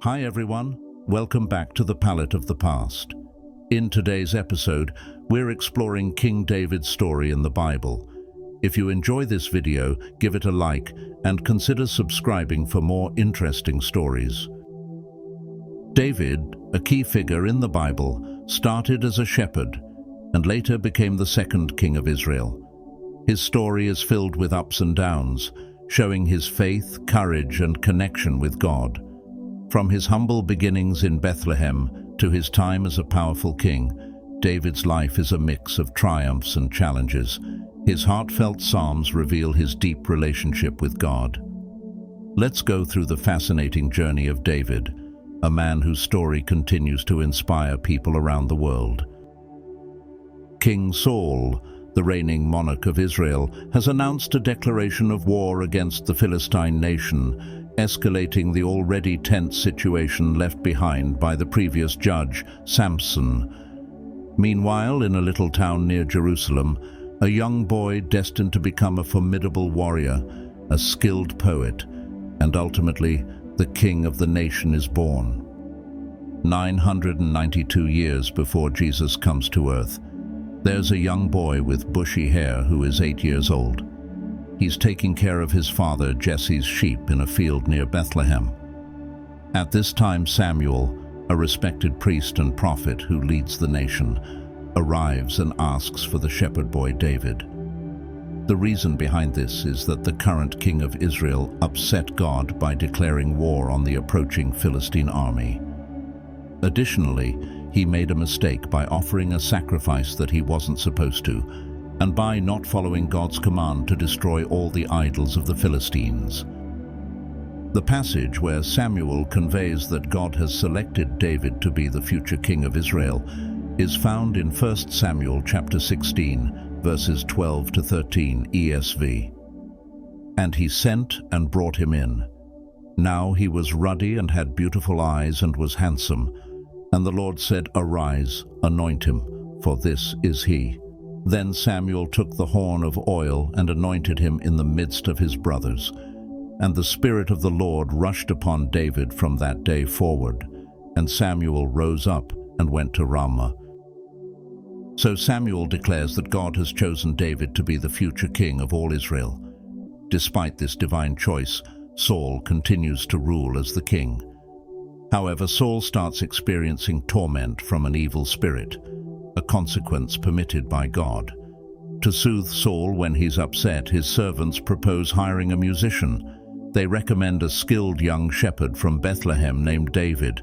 Hi everyone, welcome back to the Palette of the Past. In today's episode, we're exploring King David's story in the Bible. If you enjoy this video, give it a like and consider subscribing for more interesting stories. David, a key figure in the Bible, started as a shepherd and later became the second king of Israel. His story is filled with ups and downs, showing his faith, courage, and connection with God. From his humble beginnings in Bethlehem to his time as a powerful king, David's life is a mix of triumphs and challenges. His heartfelt psalms reveal his deep relationship with God. Let's go through the fascinating journey of David, a man whose story continues to inspire people around the world. King Saul, the reigning monarch of Israel, has announced a declaration of war against the Philistine nation, escalating the already tense situation left behind by the previous judge, Samson. Meanwhile, in a little town near Jerusalem, a young boy destined to become a formidable warrior, a skilled poet, and ultimately the king of the nation is born. 992 years before Jesus comes to earth, there's a young boy with bushy hair who is 8 years old. He's taking care of his father Jesse's sheep in a field near Bethlehem. At this time, Samuel, a respected priest and prophet who leads the nation, arrives and asks for the shepherd boy David. The reason behind this is that the current king of Israel upset God by declaring war on the approaching Philistine army. Additionally, he made a mistake by offering a sacrifice that he wasn't supposed to, and by not following God's command to destroy all the idols of the Philistines. The passage where Samuel conveys that God has selected David to be the future king of Israel is found in 1 Samuel chapter 16, verses 12 to 13 ESV. And he sent and brought him in. Now he was ruddy and had beautiful eyes and was handsome. And the Lord said, "Arise, anoint him, for this is he." Then Samuel took the horn of oil and anointed him in the midst of his brothers. And the Spirit of the Lord rushed upon David from that day forward. And Samuel rose up and went to Ramah. So Samuel declares that God has chosen David to be the future king of all Israel. Despite this divine choice, Saul continues to rule as the king. However, Saul starts experiencing torment from an evil spirit, a consequence permitted by God. To soothe Saul when he's upset, his servants propose hiring a musician. They recommend a skilled young shepherd from Bethlehem named David.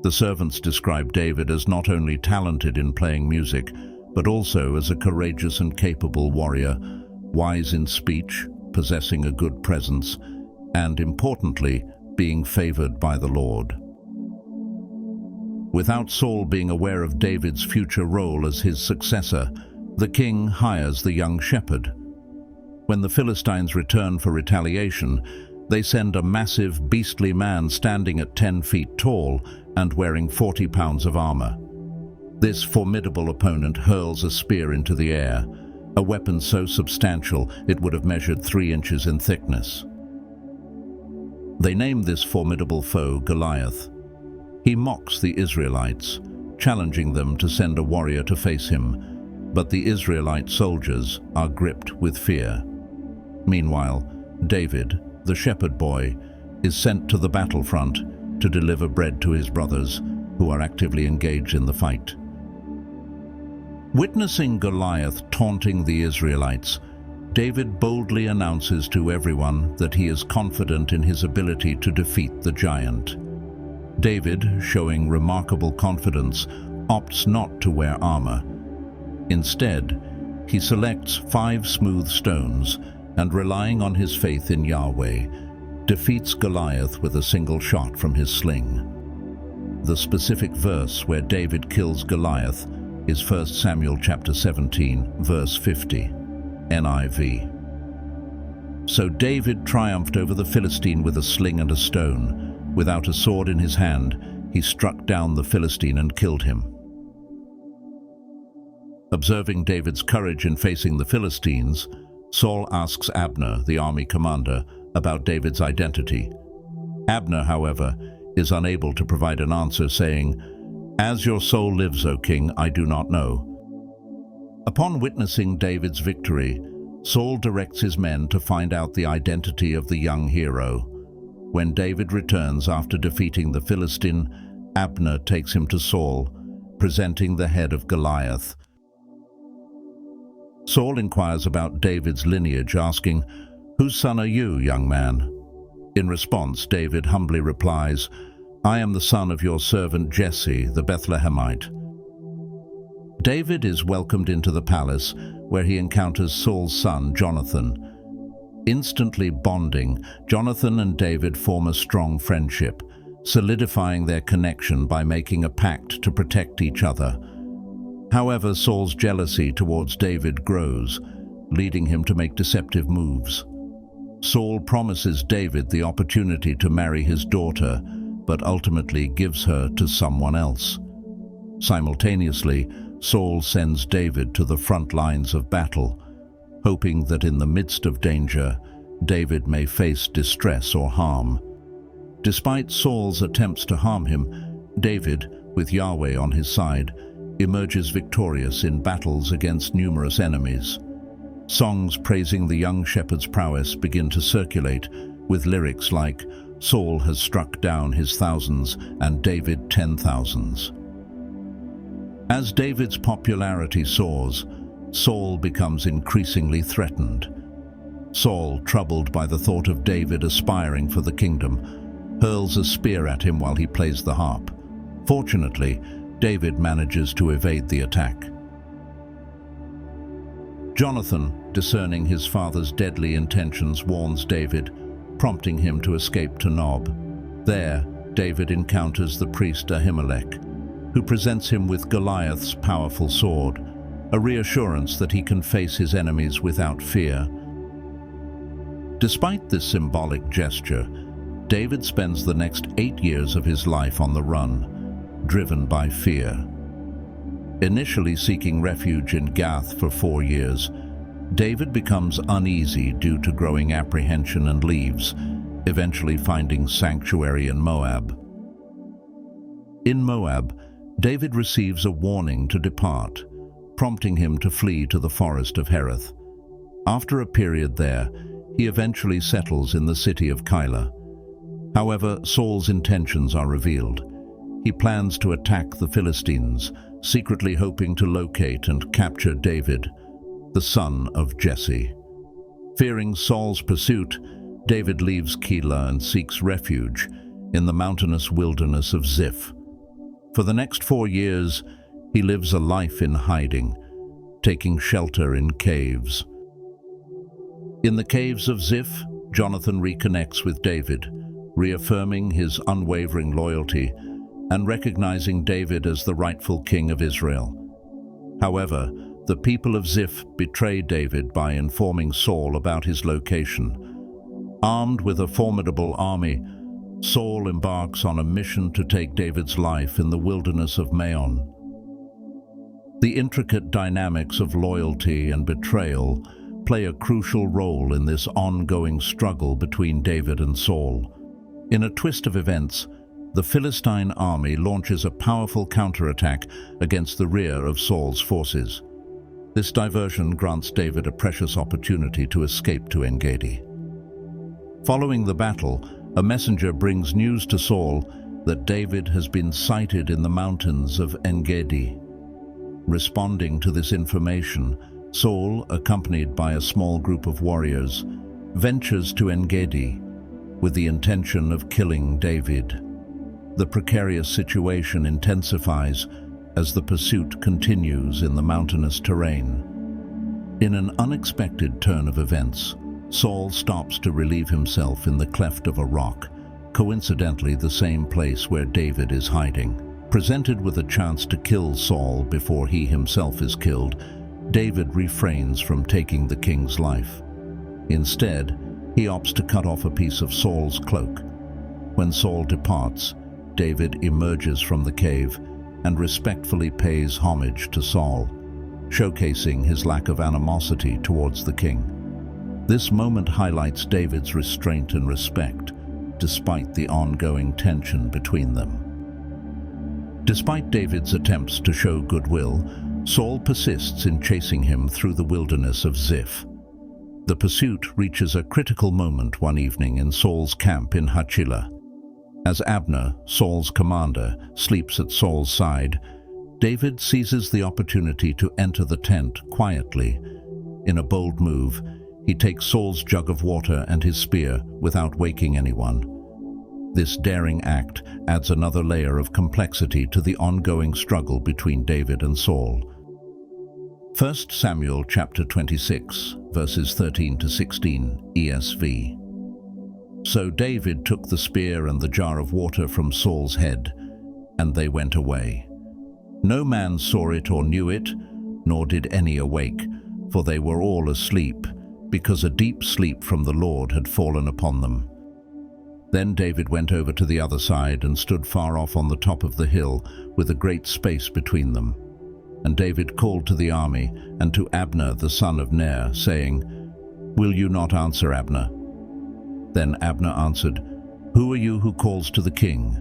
The servants describe David as not only talented in playing music, but also as a courageous and capable warrior, wise in speech, possessing a good presence, and importantly, being favored by the Lord. Without Saul being aware of David's future role as his successor, the king hires the young shepherd. When the Philistines return for retaliation, they send a massive, beastly man standing at 10 feet tall and wearing 40 pounds of armor. This formidable opponent hurls a spear into the air, a weapon so substantial it would have measured 3 inches in thickness. They name this formidable foe Goliath. He mocks the Israelites, challenging them to send a warrior to face him, but the Israelite soldiers are gripped with fear. Meanwhile, David, the shepherd boy, is sent to the battlefront to deliver bread to his brothers, who are actively engaged in the fight. Witnessing Goliath taunting the Israelites, David boldly announces to everyone that he is confident in his ability to defeat the giant. David, showing remarkable confidence, opts not to wear armor. Instead, he selects 5 smooth stones and, relying on his faith in Yahweh, defeats Goliath with a single shot from his sling. The specific verse where David kills Goliath is 1 Samuel chapter 17, verse 50, NIV. So David triumphed over the Philistine with a sling and a stone. Without a sword in his hand, he struck down the Philistine and killed him. Observing David's courage in facing the Philistines, Saul asks Abner, the army commander, about David's identity. Abner, however, is unable to provide an answer, saying, "As your soul lives, O king, I do not know." Upon witnessing David's victory, Saul directs his men to find out the identity of the young hero. When David returns after defeating the Philistine, Abner takes him to Saul, presenting the head of Goliath. Saul inquires about David's lineage, asking, "Whose son are you, young man?" In response, David humbly replies, "I am the son of your servant Jesse, the Bethlehemite." David is welcomed into the palace, where he encounters Saul's son, Jonathan. Instantly bonding, Jonathan and David form a strong friendship, solidifying their connection by making a pact to protect each other. However, Saul's jealousy towards David grows, leading him to make deceptive moves. Saul promises David the opportunity to marry his daughter, but ultimately gives her to someone else. Simultaneously, Saul sends David to the front lines of battle, hoping that in the midst of danger, David may face distress or harm. Despite Saul's attempts to harm him, David, with Yahweh on his side, emerges victorious in battles against numerous enemies. Songs praising the young shepherd's prowess begin to circulate, with lyrics like, "Saul has struck down his thousands and David 10,000s." As David's popularity soars, Saul becomes increasingly threatened. Saul, troubled by the thought of David aspiring for the kingdom, hurls a spear at him while he plays the harp. Fortunately, David manages to evade the attack. Jonathan, discerning his father's deadly intentions, warns David, prompting him to escape to Nob. There, David encounters the priest Ahimelech, who presents him with Goliath's powerful sword, a reassurance that he can face his enemies without fear. Despite this symbolic gesture, David spends the next 8 years of his life on the run, driven by fear. Initially seeking refuge in Gath for 4 years, David becomes uneasy due to growing apprehension and leaves, eventually finding sanctuary in Moab. In Moab, David receives a warning to depart, prompting him to flee to the forest of Hereth. After a period there, he eventually settles in the city of Keilah. However, Saul's intentions are revealed. He plans to attack the Philistines, secretly hoping to locate and capture David, the son of Jesse. Fearing Saul's pursuit, David leaves Keilah and seeks refuge in the mountainous wilderness of Ziph. For the next 4 years, he lives a life in hiding, taking shelter in caves. In the caves of Ziph, Jonathan reconnects with David, reaffirming his unwavering loyalty and recognizing David as the rightful king of Israel. However, the people of Ziph betray David by informing Saul about his location. Armed with a formidable army, Saul embarks on a mission to take David's life in the wilderness of Maon. The intricate dynamics of loyalty and betrayal play a crucial role in this ongoing struggle between David and Saul. In a twist of events, the Philistine army launches a powerful counterattack against the rear of Saul's forces. This diversion grants David a precious opportunity to escape to En-Gedi. Following the battle, a messenger brings news to Saul that David has been sighted in the mountains of En-Gedi. Responding to this information, Saul, accompanied by a small group of warriors, ventures to En-Gedi with the intention of killing David. The precarious situation intensifies as the pursuit continues in the mountainous terrain. In an unexpected turn of events, Saul stops to relieve himself in the cleft of a rock, coincidentally the same place where David is hiding. Presented with a chance to kill Saul before he himself is killed, David refrains from taking the king's life. Instead, he opts to cut off a piece of Saul's cloak. When Saul departs, David emerges from the cave and respectfully pays homage to Saul, showcasing his lack of animosity towards the king. This moment highlights David's restraint and respect, despite the ongoing tension between them. Despite David's attempts to show goodwill, Saul persists in chasing him through the wilderness of Ziph. The pursuit reaches a critical moment one evening in Saul's camp in Hachilah. As Abner, Saul's commander, sleeps at Saul's side, David seizes the opportunity to enter the tent quietly. In a bold move, he takes Saul's jug of water and his spear without waking anyone. This daring act adds another layer of complexity to the ongoing struggle between David and Saul. 1 Samuel chapter 26, verses 13 to 16, ESV. So David took the spear and the jar of water from Saul's head, and they went away. No man saw it or knew it, nor did any awake, for they were all asleep, because a deep sleep from the Lord had fallen upon them. Then David went over to the other side and stood far off on the top of the hill, with a great space between them. And David called to the army and to Abner the son of Ner, saying, "Will you not answer, Abner?" Then Abner answered, "Who are you who calls to the king?"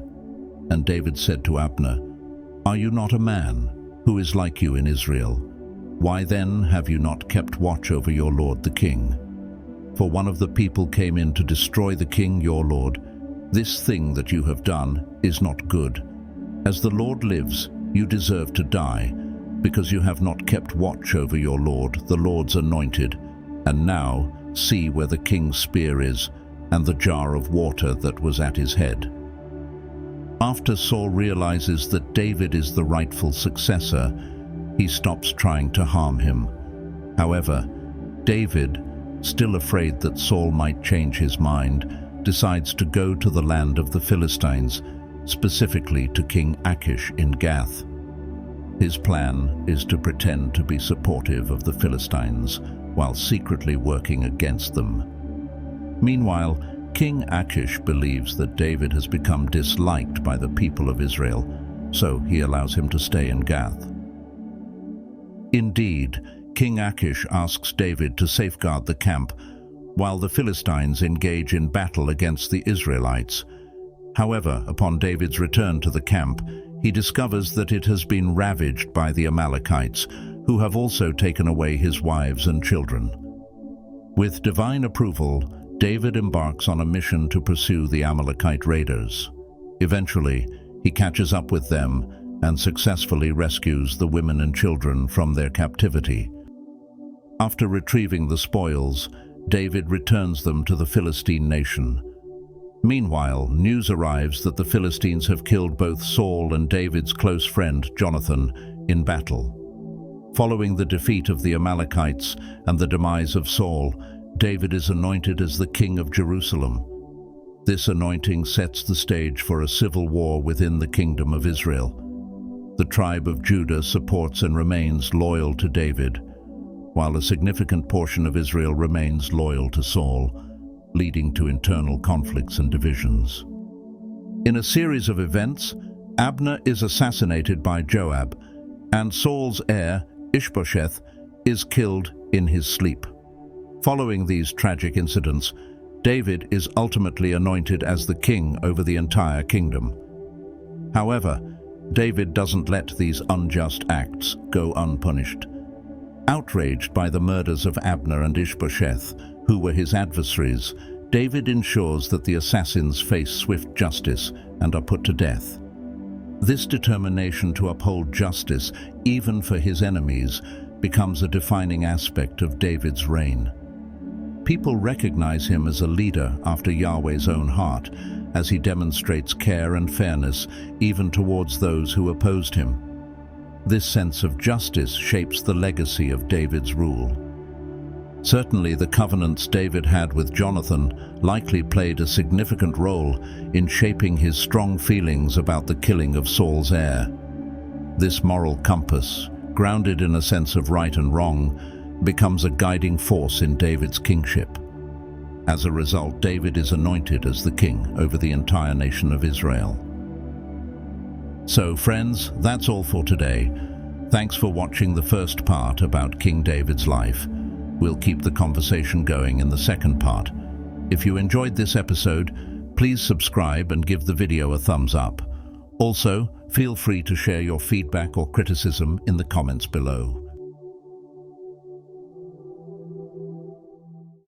And David said to Abner, "Are you not a man, who is like you in Israel? Why then have you not kept watch over your lord the king? For one of the people came in to destroy the king your lord. This thing that you have done is not good. As the Lord lives, you deserve to die, because you have not kept watch over your lord, the Lord's anointed. And now see where the king's spear is, and the jar of water that was at his head." After Saul realizes that David is the rightful successor, he stops trying to harm him. However, David, still afraid that Saul might change his mind, decides to go to the land of the Philistines, specifically to King Achish in Gath. His plan is to pretend to be supportive of the Philistines while secretly working against them. Meanwhile, King Achish believes that David has become disliked by the people of Israel, so he allows him to stay in Gath. Indeed, King Achish asks David to safeguard the camp while the Philistines engage in battle against the Israelites. However, upon David's return to the camp, he discovers that it has been ravaged by the Amalekites, who have also taken away his wives and children. With divine approval, David embarks on a mission to pursue the Amalekite raiders. Eventually, he catches up with them and successfully rescues the women and children from their captivity. After retrieving the spoils, David returns them to the Philistine nation. Meanwhile, news arrives that the Philistines have killed both Saul and David's close friend, Jonathan, in battle. Following the defeat of the Amalekites and the demise of Saul, David is anointed as the king of Jerusalem. This anointing sets the stage for a civil war within the kingdom of Israel. The tribe of Judah supports and remains loyal to David, while a significant portion of Israel remains loyal to Saul, leading to internal conflicts and divisions. In a series of events, Abner is assassinated by Joab, and Saul's heir, Ishbosheth, is killed in his sleep. Following these tragic incidents, David is ultimately anointed as the king over the entire kingdom. However, David doesn't let these unjust acts go unpunished. Outraged by the murders of Abner and Ishbosheth, who were his adversaries, David ensures that the assassins face swift justice and are put to death. This determination to uphold justice, even for his enemies, becomes a defining aspect of David's reign. People recognize him as a leader after Yahweh's own heart, as he demonstrates care and fairness even towards those who opposed him. This sense of justice shapes the legacy of David's rule. Certainly, the covenants David had with Jonathan likely played a significant role in shaping his strong feelings about the killing of Saul's heir. This moral compass, grounded in a sense of right and wrong, becomes a guiding force in David's kingship. As a result, David is anointed as the king over the entire nation of Israel. So, friends, that's all for today. Thanks for watching the first part about King David's life. We'll keep the conversation going in the second part. If you enjoyed this episode, Please subscribe and give the video a thumbs up. Also, feel free to share your feedback or criticism in the comments below.